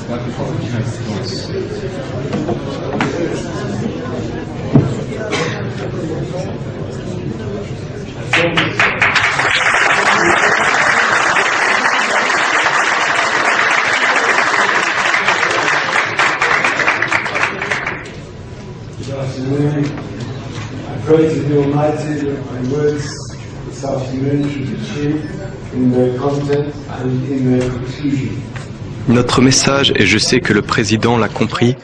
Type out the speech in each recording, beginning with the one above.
I pray to the Almighty that my words this afternoon should be true in their content and in their conclusion. Notre message, et je sais que le président l'a compris,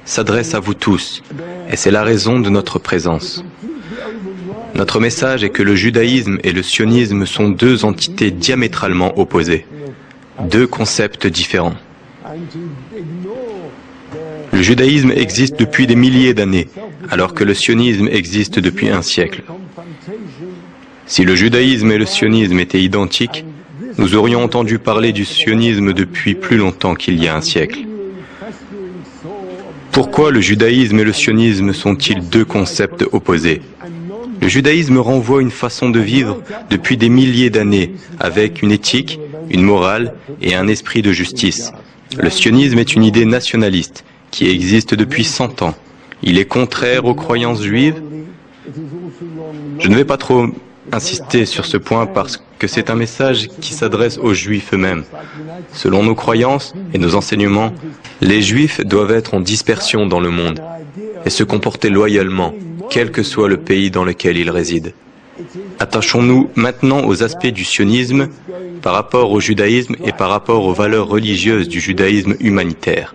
s'adresse à vous tous, et c'est la raison de notre présence. Notre message est que le judaïsme et le sionisme sont deux entités diamétralement opposées, deux concepts différents. Le judaïsme existe depuis des milliers d'années, alors que le sionisme existe depuis un siècle. Si le judaïsme et le sionisme étaient identiques, nous aurions entendu parler du sionisme depuis plus longtemps qu'il y a un siècle. Pourquoi le judaïsme et le sionisme sont-ils deux concepts opposés? Le judaïsme renvoie une façon de vivre depuis des milliers d'années, avec une éthique, une morale et un esprit de justice. Le sionisme est une idée nationaliste qui existe depuis 100 ans. Il est contraire aux croyances juives. Je ne vais pas trop insister sur ce point parce que c'est un message qui s'adresse aux juifs eux-mêmes. Selon nos croyances et nos enseignements, les juifs doivent être en dispersion dans le monde et se comporter loyalement, quel que soit le pays dans lequel ils résident. Attachons-nous maintenant aux aspects du sionisme par rapport au judaïsme et par rapport aux valeurs religieuses du judaïsme humanitaire.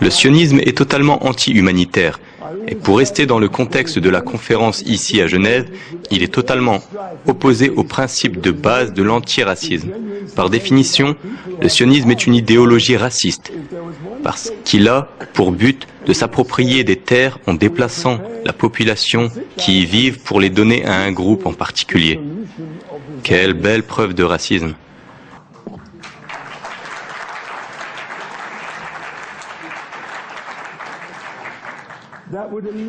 Le sionisme est totalement anti-humanitaire. Et pour rester dans le contexte de la conférence ici à Genève, il est totalement opposé au principe de base de l'antiracisme. Par définition, le sionisme est une idéologie raciste, parce qu'il a pour but de s'approprier des terres en déplaçant la population qui y vivent pour les donner à un groupe en particulier. Quelle belle preuve de racisme!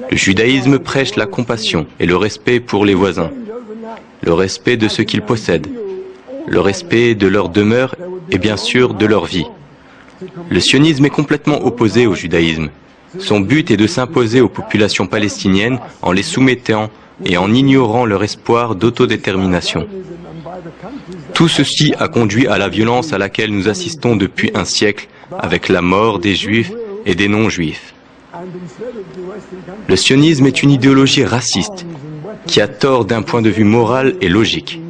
Le judaïsme prêche la compassion et le respect pour les voisins, le respect de ce qu'ils possèdent, le respect de leur demeure et bien sûr de leur vie. Le sionisme est complètement opposé au judaïsme. Son but est de s'imposer aux populations palestiniennes en les soumettant et en ignorant leur espoir d'autodétermination. Tout ceci a conduit à la violence à laquelle nous assistons depuis un siècle avec la mort des juifs et des non-juifs. Le sionisme est une idéologie raciste qui a tort d'un point de vue moral et logique.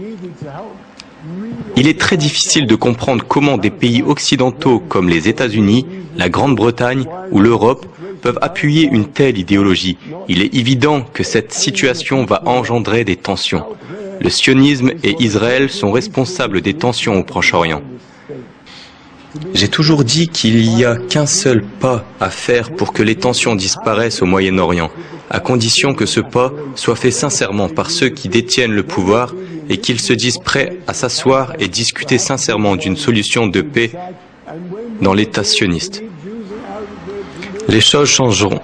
Il est très difficile de comprendre comment des pays occidentaux comme les États-Unis, la Grande-Bretagne ou l'Europe peuvent appuyer une telle idéologie. Il est évident que cette situation va engendrer des tensions. Le sionisme et Israël sont responsables des tensions au Proche-Orient. J'ai toujours dit qu'il n'y a qu'un seul pas à faire pour que les tensions disparaissent au Moyen-Orient, à condition que ce pas soit fait sincèrement par ceux qui détiennent le pouvoir et qu'ils se disent prêts à s'asseoir et discuter sincèrement d'une solution de paix dans l'État sioniste. Les choses changeront.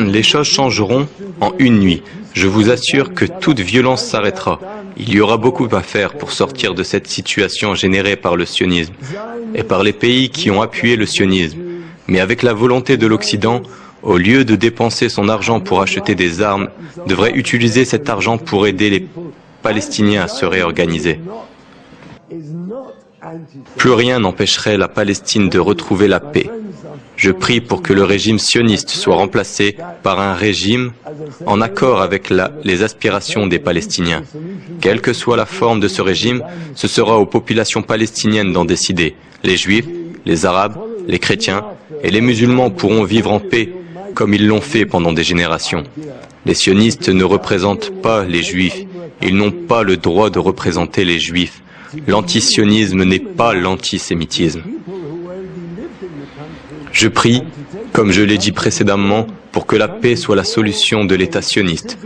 Les choses changeront en une nuit. Je vous assure que toute violence s'arrêtera. Il y aura beaucoup à faire pour sortir de cette situation générée par le sionisme et par les pays qui ont appuyé le sionisme. Mais avec la volonté de l'Occident, au lieu de dépenser son argent pour acheter des armes, devrait utiliser cet argent pour aider les Palestiniens à se réorganiser. Plus rien n'empêcherait la Palestine de retrouver la paix. Je prie pour que le régime sioniste soit remplacé par un régime en accord avec les aspirations des Palestiniens. Quelle que soit la forme de ce régime, ce sera aux populations palestiniennes d'en décider. Les Juifs, les Arabes, les chrétiens et les musulmans pourront vivre en paix comme ils l'ont fait pendant des générations. Les sionistes ne représentent pas les Juifs. Ils n'ont pas le droit de représenter les Juifs. L'antisionisme n'est pas l'antisémitisme. Je prie, comme je l'ai dit précédemment, pour que la paix soit la solution de l'État sioniste,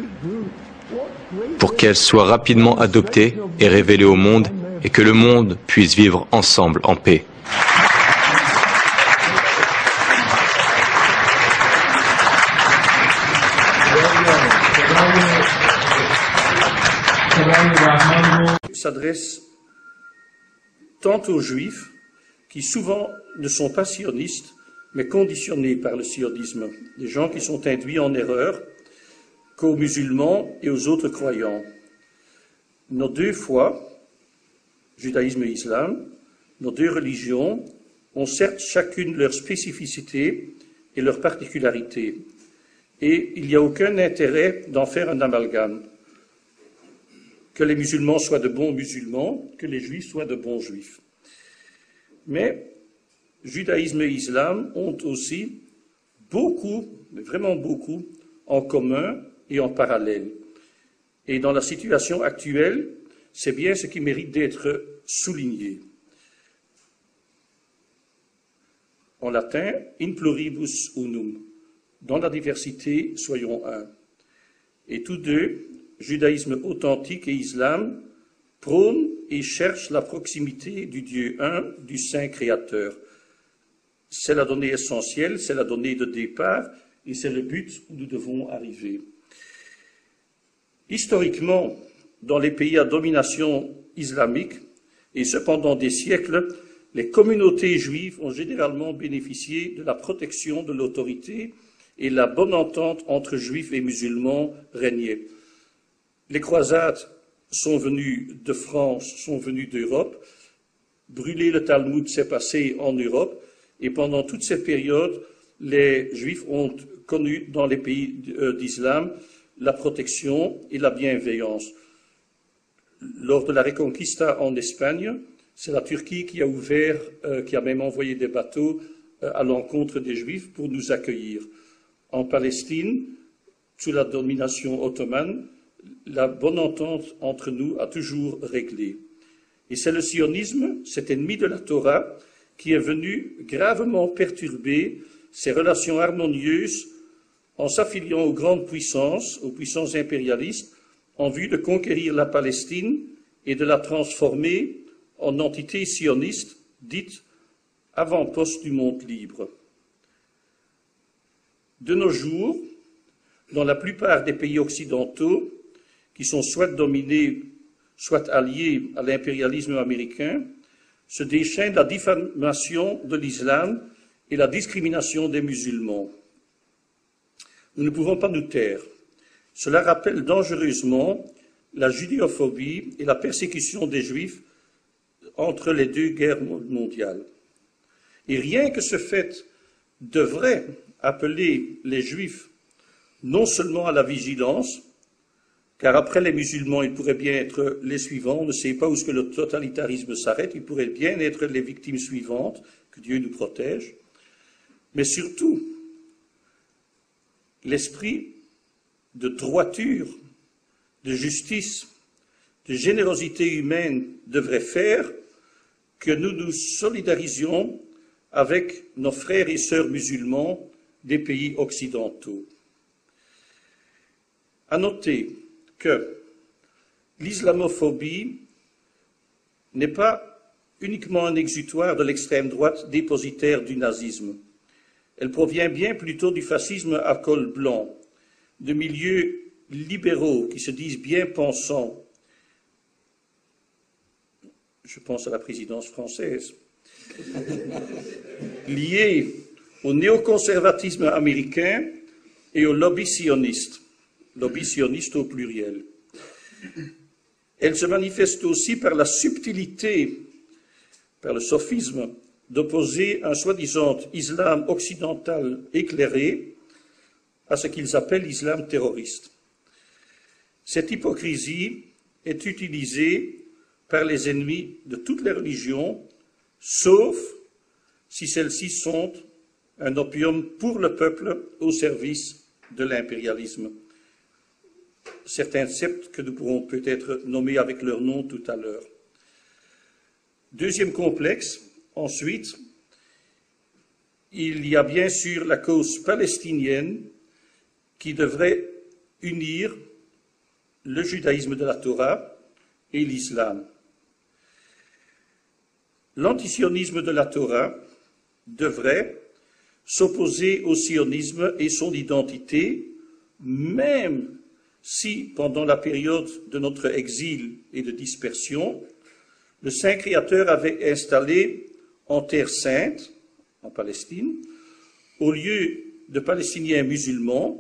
pour qu'elle soit rapidement adoptée et révélée au monde, et que le monde puisse vivre ensemble en paix. S'adresse tant aux Juifs qui souvent ne sont pas sionistes, mais conditionnés par le sionisme, des gens qui sont induits en erreur qu'aux musulmans et aux autres croyants. Nos deux foi, judaïsme et islam, nos deux religions ont certes chacune leur spécificité et leur particularité, et il n'y a aucun intérêt d'en faire un amalgame. Que les musulmans soient de bons musulmans, que les juifs soient de bons juifs. Mais judaïsme et islam ont aussi beaucoup, mais vraiment beaucoup, en commun et en parallèle. Et dans la situation actuelle, c'est bien ce qui mérite d'être souligné. En latin, in pluribus unum, dans la diversité, soyons un. Et tous deux, judaïsme authentique et islam, prônent et cherchent la proximité du Dieu un, du Saint Créateur. C'est la donnée essentielle, c'est la donnée de départ, et c'est le but où nous devons arriver. Historiquement, dans les pays à domination islamique, et ce pendant des siècles, les communautés juives ont généralement bénéficié de la protection de l'autorité et la bonne entente entre juifs et musulmans régnait. Les croisades sont venues de France, sont venues d'Europe. Brûler le Talmud s'est passé en Europe, et pendant toute cette période, les Juifs ont connu dans les pays d'islam la protection et la bienveillance. Lors de la Reconquista en Espagne, c'est la Turquie qui a ouvert, qui a même envoyé des bateaux à l'encontre des Juifs pour nous accueillir. En Palestine, sous la domination ottomane, la bonne entente entre nous a toujours réglé. Et c'est le sionisme, cet ennemi de la Torah, qui est venu gravement perturber ces relations harmonieuses en s'affiliant aux grandes puissances, aux puissances impérialistes, en vue de conquérir la Palestine et de la transformer en entité sioniste, dite avant-poste du monde libre. De nos jours, dans la plupart des pays occidentaux, qui sont soit dominés, soit alliés à l'impérialisme américain, se déchaîne la diffamation de l'islam et la discrimination des musulmans. Nous ne pouvons pas nous taire. Cela rappelle dangereusement la judéophobie et la persécution des Juifs entre les deux guerres mondiales. Et rien que ce fait devrait appeler les Juifs non seulement à la vigilance, car après les musulmans, ils pourraient bien être les suivants. On ne sait pas où est-ce que le totalitarisme s'arrête. Ils pourraient bien être les victimes suivantes, que Dieu nous protège. Mais surtout, l'esprit de droiture, de justice, de générosité humaine devrait faire que nous nous solidarisions avec nos frères et sœurs musulmans des pays occidentaux. À noter que l'islamophobie n'est pas uniquement un exutoire de l'extrême droite dépositaire du nazisme. Elle provient bien plutôt du fascisme à col blanc, de milieux libéraux qui se disent bien pensants. Je pense à la présidence française, liés au néoconservatisme américain et au lobby sioniste au pluriel. Elle se manifeste aussi par la subtilité, par le sophisme, d'opposer un soi-disant islam occidental éclairé à ce qu'ils appellent l'islam terroriste. Cette hypocrisie est utilisée par les ennemis de toutes les religions, sauf si celles-ci sont un opium pour le peuple au service de l'impérialisme. Certains sectes que nous pourrons peut-être nommer avec leur nom tout à l'heure. Deuxième complexe, ensuite, il y a bien sûr la cause palestinienne qui devrait unir le judaïsme de la Torah et l'islam. L'antisionisme de la Torah devrait s'opposer au sionisme et son identité, même si, pendant la période de notre exil et de dispersion, le Saint Créateur avait installé en Terre sainte, en Palestine, au lieu de Palestiniens musulmans,